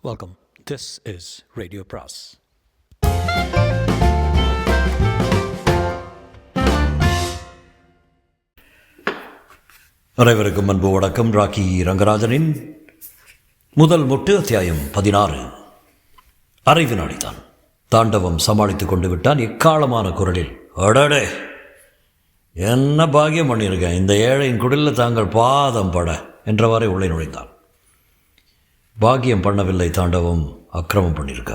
Welcome. This is Radio Pras. அனைவருக்கும் அன்பு வணக்கம். ராக்கி ரங்கராஜனின் முதல் மொட்டு அத்தியாயம் 16. அரை வினாடிதான். தாண்டவம் சமாளித்துக் கொண்டு விட்டான் எக்காலமான குரலில். அடடே, என்ன பாக்கியம் பண்ணியிருக்கேன், இந்த ஏழையின் குடிலில் தாங்கள் பாதம் பட என்றவாறே உள்ளே நுழைந்தான். பாக்கியம் பண்ணவில்லை, தாண்டவம் அக்கிரமம் பண்ணியிருக்க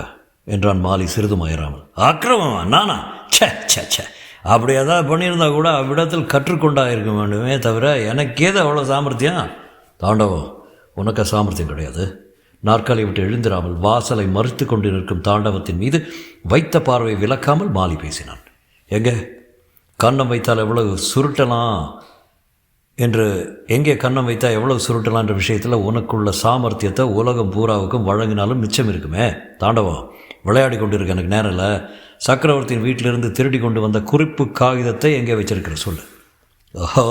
என்றான் மாலி சிறிதும் அயராமல். அக்கிரமமா? நானா? சே சே சே, அப்படி ஏதாவது பண்ணியிருந்தா கூட அவ்விடத்தில் கற்றுக்கொண்டாயிருக்க வேண்டுமே தவிர எனக்கேது அவ்வளோ சாமர்த்தியம்? தாண்டவம், உனக்கு சாமர்த்தியம் கிடையாது. நாற்காலி விட்டு எழுந்திராமல் வாசலை மறுத்து கொண்டு நிற்கும் தாண்டவத்தின் மீது வைத்த பார்வை விலக்காமல் மாலி பேசினான். எங்கே கன்னம் வைத்தால் எவ்வளவு சுருட்டலாம் என்று, எங்கே கன்னம் வைத்தால் எவ்வளவு சுருட்டலான்ற விஷயத்தில் உனக்குள்ள சாமர்த்தியத்தை உலகம் பூராவுக்கும் வழங்கினாலும் மிச்சம் இருக்குமே. தாண்டவம், விளையாடி கொண்டு இருக்க எனக்கு நேரம் இல்லை. சக்கரவர்த்தியின் வீட்டிலிருந்து திருடி கொண்டு வந்த குறிப்பு காகிதத்தை எங்கே வச்சிருக்கிற சொல்லு. ஓஹோ,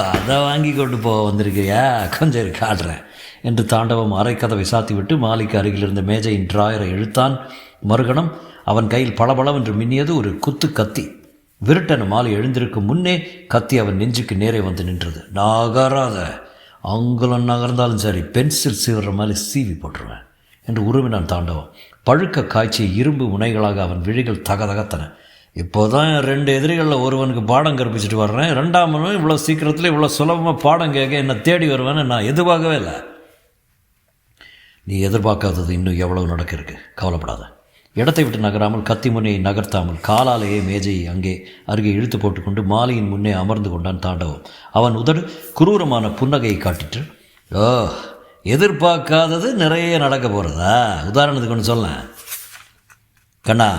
அதை வாங்கி கொண்டு போக வந்திருக்கிறியா? கொஞ்சம் காட்டுறேன் என்று தாண்டவம் அரை கதவை சாத்திவிட்டு மாலிக்கு அருகில் இருந்த மேஜையின் டிராயரை இழுத்தான். மறுகணம் அவன் கையில் பளபளவென்று மின்னியது ஒரு குத்து கத்தி. விருட்டன மாலி எழுந்திருக்கும் முன்னே கத்தி அவன் நெஞ்சுக்கு நேரே வந்து நின்றது. நகராத, அங்குலம் நகர்ந்தாலும் சரி, பென்சில் சீவுற மாதிரி சீவி போட்டுருவேன் என்று உருவினான் தாண்டவம். பழுக்க காய்ச்சிய இரும்பு முனைகளாக அவன் விழிகள் தகதகத்தன. இப்போதான் 2 எதிரிகளில் ஒருவனுக்கு பாடம் கற்பிச்சுட்டு வர்றேன், 2ஆம் இவ்வளோ சீக்கிரத்தில் இவ்வளோ சுலபமாக பாடம் கேட்க என்னை தேடி வருவேன்னு நான் எதிர்பார்க்கவே இல்லை. நீ எதிர்பார்க்காதது இன்னும் எவ்வளவு நடக்க இருக்கு, கவலைப்படாத. இடத்தை விட்டு நகராமல், கத்தி முனையை நகர்த்தாமல், காலாலேயே மேஜையை அங்கே அருகே இழுத்து போட்டுக்கொண்டு மாலியின் முன்னே அமர்ந்து கொண்டான் தாண்டவம். அவன் உதடு குரூரமான புன்னகையை காட்டிட்டு, ஓ, எதிர்பார்க்காதது நிறைய நடக்க போகிறதா? உதாரணத்துக்கு ஒன்று சொல்ல. கண்ணா,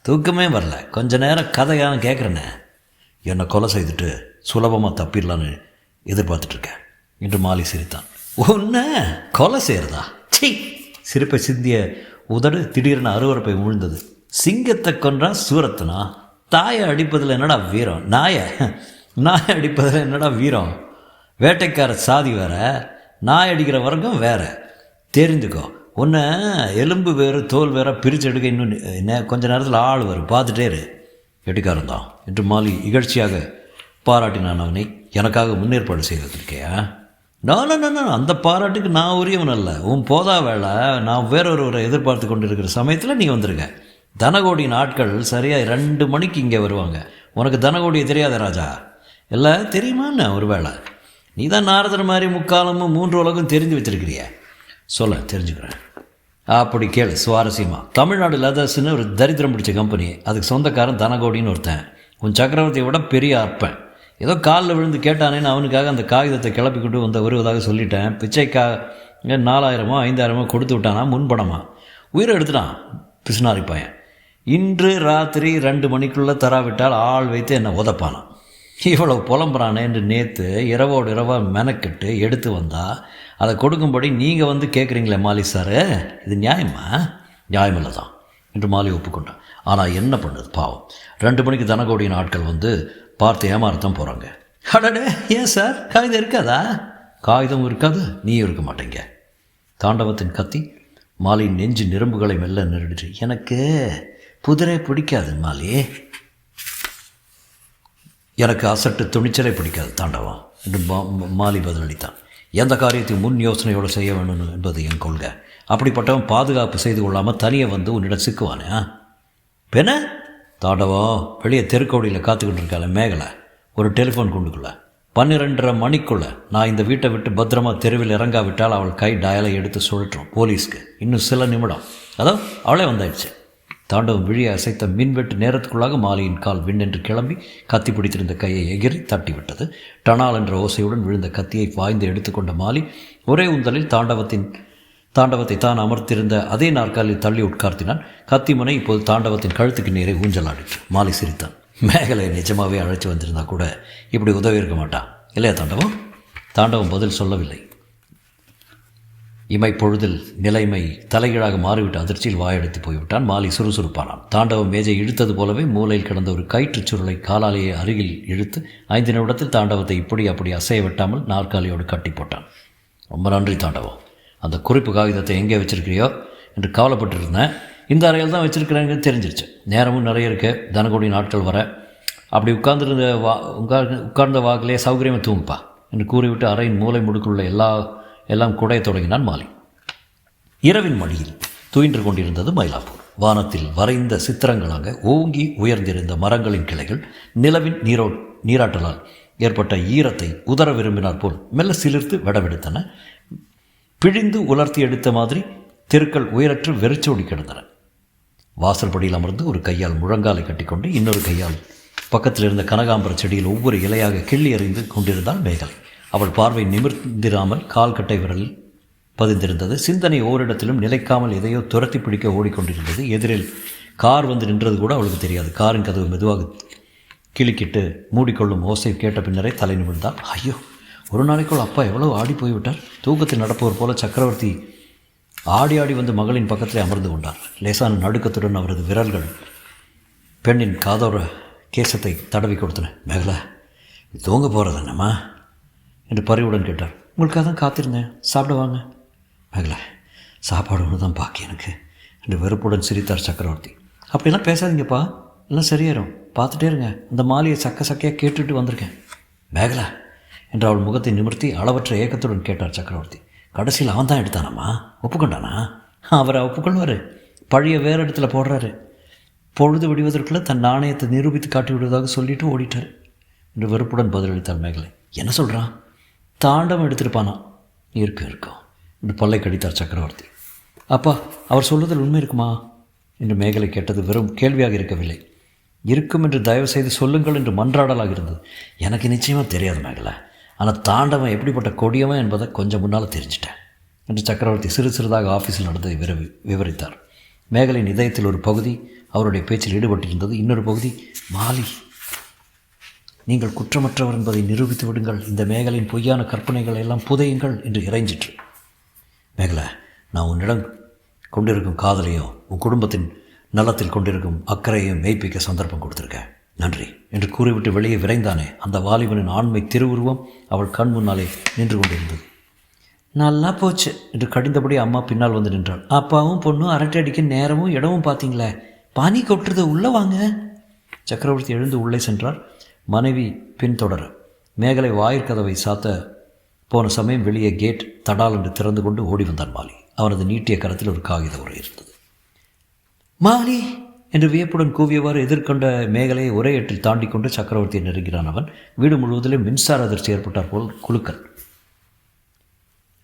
தூக்கமே வரல, கொஞ்ச நேரம் கதையான கேட்குறேனே. என்னை கொலை செய்துட்டு சுலபமாக தப்பிடலான்னு எதிர்பார்த்துட்ருக்கேன் என்று மாலி சிரித்தான். ஒன்று கொலை செய்கிறதா? சி! சிரிப்பை சிந்திய உதடு திடீரென அருவறுப்பை உழுந்தது. சிங்கத்தை கொன்றா சூரத்தனா? தாயை அடிப்பதில் என்னடா வீரம்? நாயை அடிப்பதில் என்னடா வீரம்? வேட்டைக்கார சாதி வேற, நாய் அடிக்கிற வர்க்கம் வேற. தெரிஞ்சுக்கோ, ஒன்று எலும்பு வேறு தோல் வேற பிரித்து எடுக்க இன்னும் கொஞ்ச நேரத்தில் ஆள் வரும், பார்த்துட்டே இரு. கெட்டிக்காரன் தான் என்று மாலி இகழ்ச்சியாக பாராட்டினான் அவனை. எனக்காக முன்னேற்பாடு செய்திருக்கையா? நான் அந்த பாராட்டுக்கு நான் உரியவன் அல்ல. உன் போதா வேலை, நான் வேறொருவரை எதிர்பார்த்து கொண்டு இருக்கிற சமயத்தில் நீ வந்திருக்க. தனகோடியின் ஆட்கள் சரியாக 2 மணிக்கு இங்கே வருவாங்க. உனக்கு தனகோடியை தெரியாத ராஜா? இல்லை, தெரியுமான்னு ஒரு வேளை. நீ தான் நாரதர் மாதிரி முக்காலமும் 3 உலகம் தெரிஞ்சு வச்சிருக்கிறிய. சொல்ல, தெரிஞ்சுக்கிறேன். அப்படி கேளு, சுவாரஸ்யமாக. தமிழ்நாடு லெதர்ஸ்னு ஒரு தரித்திரம் பிடிச்ச கம்பெனி, அதுக்கு சொந்தக்காரன் தனகோடின்னு ஒருத்தன். உன் சக்கரவர்த்தியை விட பெரிய அப்பன். ஏதோ காலில் விழுந்து கேட்டானேன்னு அவனுக்காக அந்த காகிதத்தை கிளப்பி கொண்டு வருவதாக சொல்லிட்டேன். பிச்சைக்காக 4000 5000 கொடுத்து விட்டானா முன்பணமா. உயிரை எடுத்துட்டான் பிசுனாரி பையன். இன்று ராத்திரி 2 மணிக்குள்ளே தராவிட்டால் ஆள் வைத்து என்னை உதப்பானான். இவ்வளவு புலம்புறானே என்று நேற்று இரவோடு இரவாக மெனக்கெட்டு எடுத்து வந்தால் அதை கொடுக்கும்படி நீங்கள் வந்து கேட்குறீங்களே மாலி சார், இது நியாயமா? நியாயமில்லை தான் என்று மாலி ஒப்புக்கொண்டான். ஆனால் என்ன பண்ணுறது, பாவம். 2 மணிக்கு தனகோடியின் ஆட்கள் வந்து பார்த்து ஏமாறத்தான் போகிறாங்க. அடடே, ஏன் சார், காகிதம் இருக்காதா? காகிதம் இருக்காது, நீயும் இருக்க மாட்டேங்க. தாண்டவத்தின் கத்தி மாலியின் நெஞ்சு நிரம்புகளை மெல்ல நிறுடிச்சு. எனக்கு புதிரை பிடிக்காது மாலி, எனக்கு அசட்டு துணிச்சலை பிடிக்காது தாண்டவம் என்று மாலி பதிலளித்தான். எந்த காரியத்தையும் முன் யோசனையோடு செய்ய வேணும் என்பது என் கொள்கை. அப்படிப்பட்டவன் பாதுகாப்பு செய்து கொள்ளாமல் தனியே வந்து உன்னிடம் சிக்குவானே. பென தாண்டவம் வெளியே தெருக்கோடியில் காத்துக்கிட்டு இருக்காள மேகலை ஒரு டெலிஃபோன் குண்டுக்குள்ள 12:30 மணிக்குள்ளே நான் இந்த வீட்டை விட்டு பத்திரமா தெருவில் இறங்காவிட்டால் அவள் கை டயலை எடுத்து சுழற்றும் போலீஸ்க்கு. இன்னும் சில நிமிடம், அதோ அவளே வந்தாயிடுச்சு. தாண்டவம் விழியை அசைத்த மின்வெட்டு நேரத்துக்குள்ளாக மாலியின் கால் விண்ணென்று கிளம்பி கத்தி பிடித்திருந்த கையை எகிரி தட்டிவிட்டது. டனால் என்ற ஓசையுடன் விழுந்த கத்தியை வாய்ந்து எடுத்துக்கொண்ட மாலி ஒரே உந்தலில் தாண்டவத்தை தான் அமர்த்திருந்த அதே நாற்காலில் தள்ளி உட்கார்த்தினான். கத்தி முனை இப்போது தாண்டவத்தின் கழுத்துக்கு நேரே ஊஞ்சலாடிச்சு. மாலி சிரித்தான். மேகலை நிஜமாகவே அழைச்சி வந்திருந்தா கூட இப்படி உதவி இருக்க மாட்டான் இல்லையா தாண்டவம்? தாண்டவம் பதில் சொல்லவில்லை. இமைப்பொழுதில் நிலைமை தலைகீழாக மாறிவிட்ட அதிர்ச்சியில் வாயெடுத்து போய்விட்டான். மாலி சுறுசுறுப்பானான். தாண்டவம் மேஜை இழுத்தது போலவே மூலையில் கிடந்த ஒரு கயிற்றுச் சுருளை காலாலேயே அருகில் இழுத்து 5 நிமிடத்தில் தாண்டவத்தை இப்படி அப்படி அசைய விட்டாமல் நாற்காலியோடு கட்டி போட்டான். ரொம்ப நன்றி தாண்டவம். அந்த குறிப்பு காகிதத்தை எங்கே வச்சுருக்கிறியோ என்று கவலைப்பட்டுருந்தேன். இந்த அறையில் தான் வச்சுருக்கிறேங்க தெரிஞ்சிருச்சு. நேரமும் நிறைய இருக்குது, தனக்கூடிய நாட்கள் வர. அப்படி உட்கார்ந்த வாக்கிலே சௌகரியமாக தூங்குப்பா என்று கூறிவிட்டு அறையின் மூலை முடுக்குள்ள எல்லாம் குடைய தொடங்கினான் மாலி. இரவின் மடியில் துயின்று கொண்டிருந்தது மயிலாப்பூர். வானத்தில் வரைந்த சித்திரங்களாக ஓங்கி உயர்ந்திருந்த மரங்களின் கிளைகள் நிலவின் நீராட்டலால் ஏற்பட்ட ஈரத்தை உதர விரும்பினார் போல் மெல்ல சிலிர்த்து விடவெடுத்தன. பிழிந்து உலர்த்தி எடுத்த மாதிரி தெருக்கள் உயரற்று வெறிச்சோடி கிடந்தன. வாசல்படியில் அமர்ந்து ஒரு கையால் முழங்காலை கட்டிக்கொண்டு இன்னொரு கையால் பக்கத்தில் இருந்த கனகாம்பர செடியில் ஒவ்வொரு இலையாக கிள்ளி எறிந்து கொண்டிருந்தாள் மேகலை. அவள் பார்வை நிமிர்ந்திராமல் கால் கட்டை விரலில் பதிந்திருந்தது. சிந்தனை ஓரிடத்திலும் நிலைக்காமல் எதையோ துரத்தி பிடிக்க ஓடிக்கொண்டிருந்தது. எதிரில் கார் வந்து நின்றது கூட அவளுக்கு தெரியாது. காரின் கதவு மெதுவாக கிளிக்கிட்டு மூடிக்கொள்ளும் ஓசை கேட்ட பின்னரே தலை நிமிர்ந்தாள். ஐயோ, ஒரு நாளைக்குள் அப்பா எவ்வளோ ஆடி போய்விட்டார். தூக்கத்தில் நடப்பவர் போல சக்கரவர்த்தி ஆடி ஆடி வந்து மகளின் பக்கத்திலே அமர்ந்து கொண்டார். லேசான நடுக்கத்துடன் அவரது விரல்கள் பெண்ணின் காதோர கேசத்தை தடவி கொடுத்தன. மேகலா, தூங்க போகிறது என்னம்மா என்று பறிவுடன் கேட்டார். உங்களுக்காக தான் காத்திருந்தேன், சாப்பிட வாங்க. மேகலா, சாப்பாடு ஒன்று தான் பாக்கி எனக்கு என்று வெறுப்புடன் சிரித்தார் சக்கரவர்த்தி. அப்படிலாம் பேசாதீங்கப்பா, எல்லாம் சரியாயிரும், பார்த்துட்டே இருங்க. அந்த மாலையை சக்கையாக கேட்டுட்டு வந்திருக்கேன். மேகலா என்று அவள் முகத்தை நிமிர்த்தி அளவற்ற ஏக்கத்துடன் கேட்டார் சக்கரவர்த்தி. கடைசியில் அவன் தான் எடுத்தானாம்மா, ஒப்புக்கொண்டானா? அவரை ஒப்புக்கொள்வார், பழைய வேறு இடத்துல போடுறாரு. பொழுது விடுவதற்குள்ளே தன் நாணயத்தை நிரூபித்து காட்டி விடுவதாக சொல்லிட்டு ஓடிட்டார் என்று வெறுப்புடன் பதிலளித்தாள் மேகலை. என்ன சொல்கிறான்? தாண்டவம் எடுத்துருப்பானா? இருக்கும் என்று பல்லை கடித்தார் சக்கரவர்த்தி. அப்பா, அவர் சொல்வதில் உண்மை இருக்குமா என்று மேகலை கேட்டது வெறும் கேள்வியாக இருக்கவில்லை. இருக்கும் என்று தயவு செய்து சொல்லுங்கள் என்று மன்றாடலாக இருந்தது. எனக்கு நிச்சயமாக தெரியாது மேகலை, ஆனால் தாண்டவன் எப்படிப்பட்ட கொடியவன் என்பதை கொஞ்சம் முன்னால் தெரிஞ்சிட்டேன் என்று சக்கரவர்த்தி சிறிதாக ஆஃபீஸில் நடந்ததை விவரித்தார். மேகலின் இதயத்தில் ஒரு பகுதி அவருடைய பேச்சில் ஈடுபட்டிருந்தது. இன்னொரு பகுதி, மாலி, நீங்கள் குற்றமற்றவர் என்பதை நிரூபித்து விடுங்கள், இந்த மேகலின் பொய்யான கற்பனைகள் எல்லாம் புதையுங்கள் என்று இறைஞ்சிற்று. மேகலை, நான் உன்னிடம் கொண்டிருக்கும் காதலையும் உன் குடும்பத்தின் நலத்தில் கொண்டிருக்கும் அக்கறையையும் மெய்ப்பிக்க சந்தர்ப்பம் கொடுத்துருக்கேன், நன்றி என்று கூறிவிட்டு வெளியே விரைந்தானே அந்த வாலிபனின் ஆண்மை திருவுருவம் அவள் கண் முன்னாலே நின்று கொண்டிருந்தது. நல்லா போச்சு என்று கடிந்தபடி அம்மா பின்னால் வந்து நின்றாள். அப்பாவும் பொண்ணும் அரட்டை அடிக்க நேரமும் இடமும் பார்த்தீங்களே, பானி கொட்டுறது, உள்ளே வாங்க. சக்கரவர்த்தி எழுந்து உள்ளே சென்றார். மனைவி பின்தொடர மேகலை வாயிற்கதவை சாத்த போன சமயம் வெளியே கேட் தடால் என்று திறந்து கொண்டு ஓடி வந்தான் மாலி. அவனது நீட்டிய கரத்தில் ஒரு காகித உரை இருந்தது. மாலி என்று வியப்புடன் கூவியவாறு எதிர்கொண்ட மேகலையை ஒரே எட்டில் தாண்டி கொண்டு சக்கரவர்த்தியை நெருங்கினான். அவன் வீடு முழுவதிலும் மின்சார அதிர்ச்சி ஏற்பட்டார் போல் குலுக்கல்.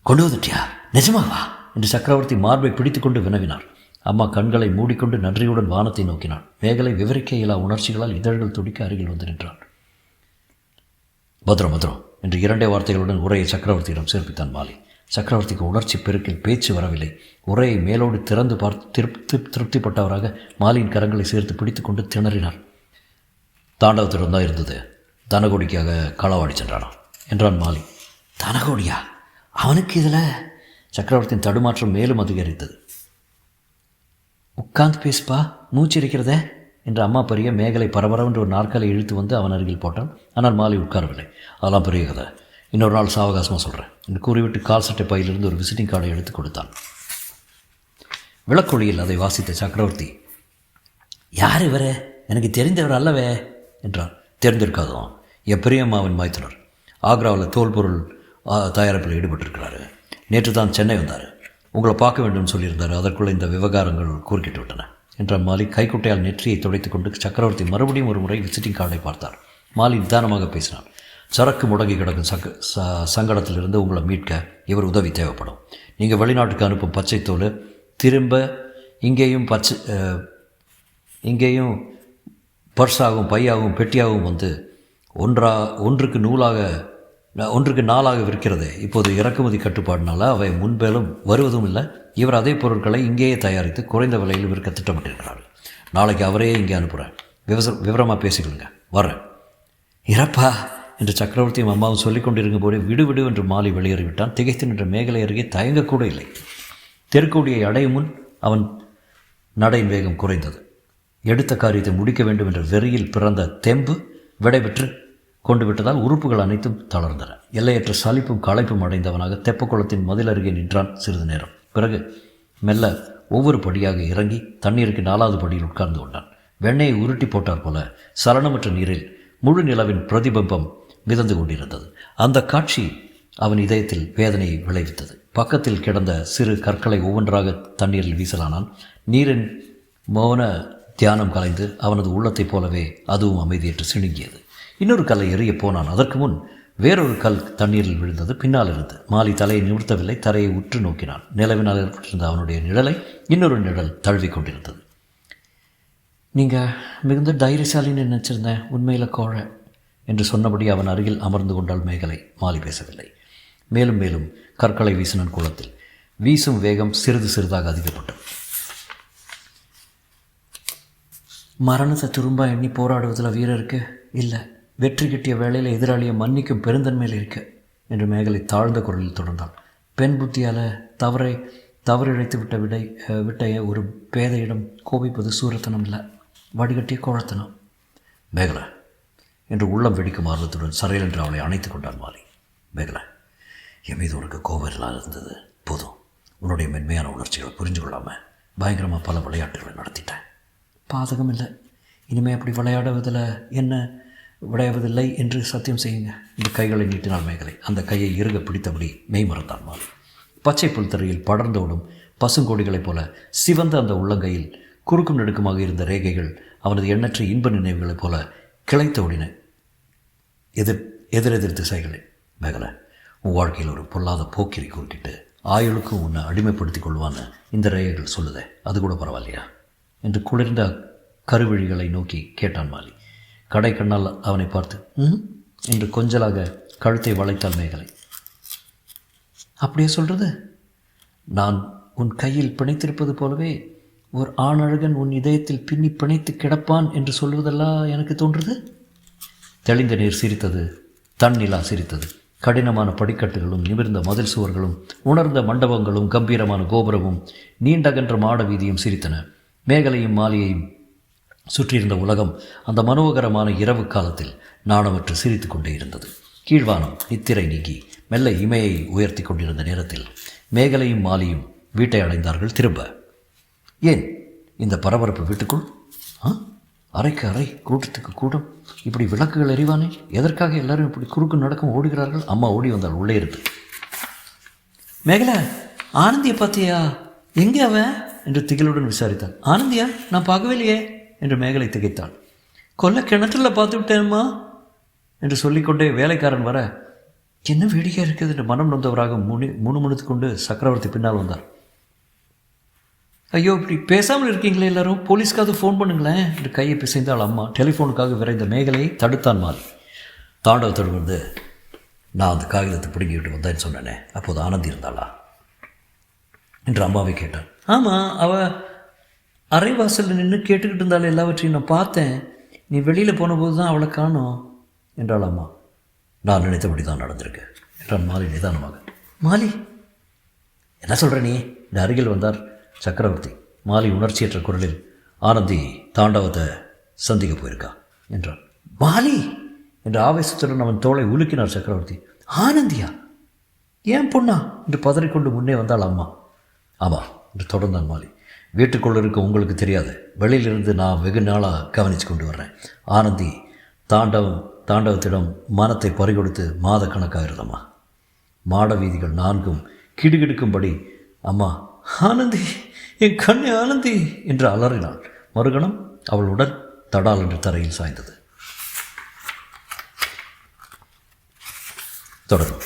கொண்டு வந்துட்டியா, நிஜமாவா என்று சக்கரவர்த்தி மார்பை பிடித்து கொண்டு வினவினார். அம்மா கண்களை மூடிக்கொண்டு நன்றியுடன் வானத்தை நோக்கினாள். மேகலை விவரிக்க இயலா உணர்ச்சிகளால் இதழ்கள் துடிக்க அருகில் வந்து நின்றான். பத்ரம் என்று 2 வார்த்தைகளுடன் உரையை சக்கரவர்த்தியிடம் சேர்ப்பித்தான் மாலி. சக்கரவர்த்திக்கு உணர்ச்சி பெருக்கில் பேச்சு வரவில்லை. உரையை மேலோடு திறந்து பார்த்து திருப்திப்பட்டவராக மாலியின் கரங்களை சேர்த்து பிடித்து கொண்டு திணறினார். தாண்டவத்திடம் தான் இருந்தது, தனகோடிக்காக களவாடி சென்றானா என்றான் மாலி. தனகோடியா? அவனுக்கு இதில்? சக்கரவர்த்தியின் தடுமாற்றம் மேலும் அதிகரித்தது. உட்கார்ந்து பேசுப்பா, மூச்சு இருக்கிறதே என்று அம்மா பெரிய மேகலை பரபரவென்று ஒரு நாற்காலை இழுத்து வந்து அவன் அருகில் போட்டான். ஆனால் மாலி உட்காரவில்லை. அதெல்லாம் பெரிய கதை, இன்னொரு நாள் சாவகாசமாக சொல்கிறேன் என்று கூறிவிட்டு கால் சட்டை பையிலிருந்து ஒரு விசிட்டிங் கார்டை எடுத்து கொடுத்தான். விளக்கொழியில் அதை வாசித்த சக்கரவர்த்தி, யார் இவரே, எனக்கு தெரிந்தவர் அல்லவே என்றான். தெரிந்திருக்காதான், என் பெரியம்மாவின் மைத்துனர், ஆக்ராவில் தோல் பொருள் தயாரிப்பில் ஈடுபட்டிருக்கிறாரு. நேற்று தான் சென்னை வந்தார், உங்களை பார்க்க வேண்டும் சொல்லியிருந்தார். அதற்குள்ளே இந்த விவகாரங்கள் குறுக்கிட்டு விட்டன என்றான் மாலி. கைக்குட்டையால் நெற்றியை துடைத்துக் கொண்டு சக்கரவர்த்தி மறுபடியும் ஒரு முறை விசிட்டிங் கார்டை பார்த்தார். மாலி நிதானமாக பேசினார். சரக்கு முடங்கி கிடக்கும் சங்கடத்திலிருந்து உங்களை மீட்க இவர் உதவி தேவைப்படும். நீங்கள் வெளிநாட்டுக்கு அனுப்பும் பச்சைத்தோல் திரும்ப இங்கேயும் பர்ஸாகவும் பையாகவும் பெட்டியாகவும் வந்து ஒன்றுக்கு நாளாக விற்கிறது. இப்போது இறக்குமதி கட்டுப்பாடுனால அவை முன்பேலும் வருவதும் இல்லை. இவர் அதே பொருட்களை இங்கேயே தயாரித்து குறைந்த விலையில் விற்க திட்டமிட்டிருக்கிறார். நாளைக்கு அவரையே இங்கே அனுப்புகிறேன், விவரமாக பேசிக்கொள்ளுங்க, வரேன். இறப்பா என்று சக்கரவர்த்தியும் அம்மாவும் சொல்லிக் கொண்டிருக்கும் போது விடு என்று மாலி வெளியேறிவிட்டான். திகைத்து நின்ற மேகலை அருகே தயங்கக்கூட இல்லை. தெருக்கோடியை அடையும் முன் அவன் நடையின் வேகம் குறைந்தது. எடுத்த காரியத்தை முடிக்க வேண்டும் என்ற வெறியில் பிறந்த தெம்பு விடைபெற்று கொண்டு விட்டதால் உறுப்புகள் அனைத்தும் தளர்ந்தன. எல்லையற்ற சலிப்பும் களைப்பும் அடைந்தவனாக தெப்பக்குளத்தின் மதில் அருகே நின்றான் சிறிது நேரம். பிறகு மெல்ல ஒவ்வொரு படியாக இறங்கி தண்ணீருக்கு 4வது படியில் உட்கார்ந்து கொண்டான். வெண்ணெயை உருட்டி போட்டார் போல சலனமற்ற நீரில் முழு நிலவின் பிரதிபிம்பம் மிதந்து கொண்டிருந்தது. அந்த காட்சி அவன் இதயத்தில் வேதனையை விளைவித்தது. பக்கத்தில் கிடந்த சிறு கற்களை ஒவ்வொன்றாக தண்ணீரில் வீசலானான். நீரின் மௌன தியானம் கலைந்து அவனது உள்ளத்தைப் போலவே அதுவும் அமைதியற்று சிணுங்கியது. இன்னொரு கல்லை எறிய போனான். அதற்கு முன் வேறொரு கல் தண்ணீரில் விழுந்தது. பின்னால் இருந்து மாலி தலையை நிறுத்தவில்லை. தரையை உற்று நோக்கினான். நிலவினால் ஏற்பட்டிருந்த அவனுடைய நிழலை இன்னொரு நிழல் தழுவி கொண்டிருந்தது. நீங்கள் மிகுந்த தைரியசாலின்னு நினச்சிருந்தேன், உண்மையில் கோழ என்று சொன்னபடி அவன் அருகில் அமர்ந்து கொண்டால் மேகலை. மாலி பேசவில்லை. மேலும் மேலும் கற்களை வீசினான் குளத்தில். வீசும் வேகம் சிறிது சிறிதாக அதிகப்பட்டது. மரணத்தை திரும்ப எண்ணி போராடுவதில் வீரருக்கு இல்லை, வெற்றி கிட்டிய வேளையில் எதிராளியை மன்னிக்கும் பெருந்தன்மையில் இருக்க என்று மேகலை தாழ்ந்த குரலில் தொடர்ந்தாள். பெண் புத்தியால் தவறிழைத்து விட்ட ஒரு பேதையிடம் கோபிப்பது சூரத்தனம் இல்லை, வடிகட்டிய கோழத்தனம். மேகலை என்று உள்ளம் வெடிக்கும் ஆர்வத்துடன் சரையல் என்று அவளை அணைத்து கொண்டான் மாலி. மேகலை, என் மீது உனக்கு கோபம் இல்லாத இருந்தது போதும். உன்னுடைய மென்மையான உணர்ச்சிகளை புரிஞ்சு கொள்ளாமல் பயங்கரமாக பல விளையாட்டுகளை நடத்திட்டேன். பாதகம் இல்லை, இனிமேல் அப்படி விளையாடுவதில்லை என்று சத்தியம் செய்யுங்க. இந்த கைகளை நீட்டினாள் மேகலை. அந்த கையை இறுக பிடித்தபடி மெய் மறந்தான் மாலி. பச்சை புல்தரையில் படர்ந்தோடும் பசுங்கொடிகளைப் போல சிவந்த அந்த உள்ளங்கையில் குறுக்கும் நெடுக்குமாக இருந்த ரேகைகள் அவனது எண்ணற்ற இன்ப நினைவுகளைப் போல கிளைத்து ஓடின எதிரெதிர் திசைகளில். மேகலை, உன் வாழ்க்கையில் ஒரு பொல்லாத போக்கிரி குறுக்கிட்டு ஆயுளுக்கும் உன்னை அடிமைப்படுத்திக் கொள்வான்னு இந்த ரேகைகள் சொல்லுதே, அது கூட பரவாயில்லையா என்று குளிர்ந்த கருவிழிகளை நோக்கி கேட்டான் மாலி. கடை கண்ணால் அவனை பார்த்து என்று கொஞ்சலாக கழுத்தை வளைத்தாள் மேகலை. அப்படியே சொல்கிறது? நான் உன் கையில் பிணைத்திருப்பது போலவே ஒரு ஆணழகன் உன் இதயத்தில் பின்னி பிணைத்து கிடப்பான் என்று சொல்வதெல்லாம் எனக்கு தோன்றுது. தெளிந்த நீர் சிரித்தது. தன்னிலா சிரித்தது. கடினமான படிக்கட்டுகளும் நிமிர்ந்த மதில் சுவர்களும் உணர்ந்த மண்டபங்களும் கம்பீரமான கோபுரமும் நீண்டகன்ற மாட வீதியும் சிரித்தன. மேகலையும் மாலியையும் சுற்றியிருந்த உலகம் அந்த மனோகரமான இரவு காலத்தில் நாணமற்று சிரித்து கொண்டே இருந்தது. கீழ்வானம் நித்திரை நீங்கி மெல்ல இமையை உயர்த்தி கொண்டிருந்த நேரத்தில் மேகலையும் மாலியும் வீட்டை அடைந்தார்கள். திரும்ப ஏன் இந்த பரபரப்பு வீட்டுக்குள்? அறைக்கு அறை, கூட்டத்துக்கு கூட்டம், இப்படி விளக்குகள் எறிவானே, எதற்காக எல்லாரும் இப்படி குறுக்கு நடக்கும் ஓடுகிறார்கள்? அம்மா ஓடி வந்தாள் உள்ளே இருந்து. மேகலை, ஆனந்தியை பார்த்தியா? எங்கே அவன் என்று திகிலுடன் விசாரித்தாள். ஆனந்தியா? நான் பார்க்கவே இல்லையே என்று மேகலை திகைத்தாள். கொல்ல கிணற்றில் பார்த்து விட்டேன்மா என்று சொல்லிக்கொண்டே வேலைக்காரன் வர, என்ன வேடிக்கை இருக்குது என்று மனம் நொந்தவராக முணுமுணுத்து கொண்டு சக்கரவர்த்தி பின்னால் வந்தார். ஐயோ, இப்படி பேசாமல் இருக்கீங்களே எல்லாரும், போலீஸ்க்காவது ஃபோன் பண்ணுங்களேன் என்று கையை பிசைந்தாள் அம்மா. டெலிஃபோனுக்காக விரைந்த மேகலையை தடுத்தான் மாலி. தாண்டவத்தோடு வந்து, நான் அந்த காகிதத்தை பிடுங்கிவிட்டு வந்தேன்னு சொன்னேனே, அப்போது ஆனந்தி இருந்தாளா என்று அம்மாவை கேட்டான். ஆமாம், அவள் அரைவாசலில் நின்று கேட்டுக்கிட்டு இருந்தாலும் எல்லாவற்றையும் நான் பார்த்தேன். நீ வெளியில் போனபோது தான் அவளை காணோம் என்றாள் அம்மா. நான் நினைத்தபடி தான் நடந்திருக்கேன் என்றான் மாலி நிதானமாக. மாலி, என்ன சொல்கிற நீ? இந்த அருகில் வந்தார் சக்கரவர்த்தி. மாலி உணர்ச்சியற்ற குரலில், ஆனந்தி தாண்டவத்தை சந்திக்க போயிருக்கா என்றான். மாலி என்ற ஆவேசத்துடன் அவன் தோளை உலுக்கினார் சக்கரவர்த்தி. ஆனந்தியா? ஏன் பொண்ணா என்று பதறிக்கொண்டு முன்னே வந்தாள் அம்மா. ஆமாம் என்று தொடர்ந்தான் மாலி. வீட்டுக்குள்ளே இருக்க உங்களுக்கு தெரியாது, வெளியிலிருந்து நான் வெகு நாளாக கவனித்து கொண்டு வர்றேன். ஆனந்தி தாண்டவத்திடம் மனத்தை பறிகொடுத்து மாத கணக்காகிறதம்மா. மாட வீதிகள் 4 கிடுகிடுக்கும்படி அம்மா ஆனந்தி, என் கண்ணே ஆனந்தி என்று அலறினாள். மறுகணம் அவள் உடல் தடால் என்று தரையில் சாய்ந்தது. தொடரும்.